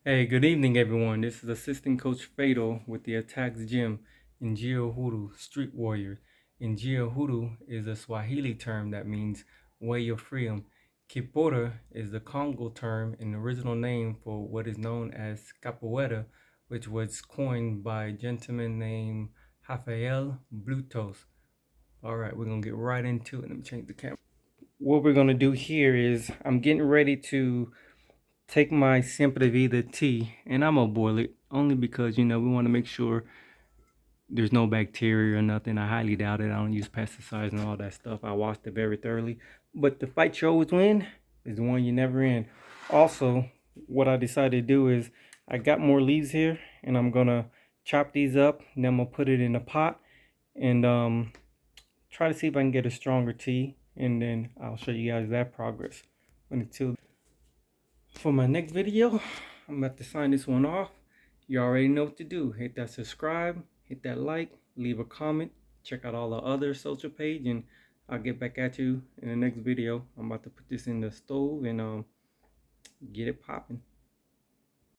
Hey, good evening, everyone. This is Assistant Coach Fatal with the Attacks Gym in Huru, Street Warrior. In Huru is a Swahili term that means way of freedom. Kipora is the Congo term and original name for what is known as capoeira, which was coined by a gentleman named Rafael Blutos. All right, we're going to get right into it. Let me change the camera. What we're going to do here is I'm getting ready to take my Siempre Vida tea and I'm gonna boil it only because we want to make sure there's no bacteria or nothing. I highly doubt it. I don't use pesticides and all that stuff. I washed it very thoroughly. But the fight you always win is the one you never in. Also, what I decided to do is I got more leaves here and I'm gonna chop these up and then I'm gonna put it in a pot and try to see if I can get a stronger tea, and then I'll show you guys that progress. Until for my next video, I'm about to sign this one off. You already know what to do. Hit that subscribe, hit that like, leave a comment, check out all the other social page, and I'll get back at you in the next video. I'm about to put this in the stove and get it popping.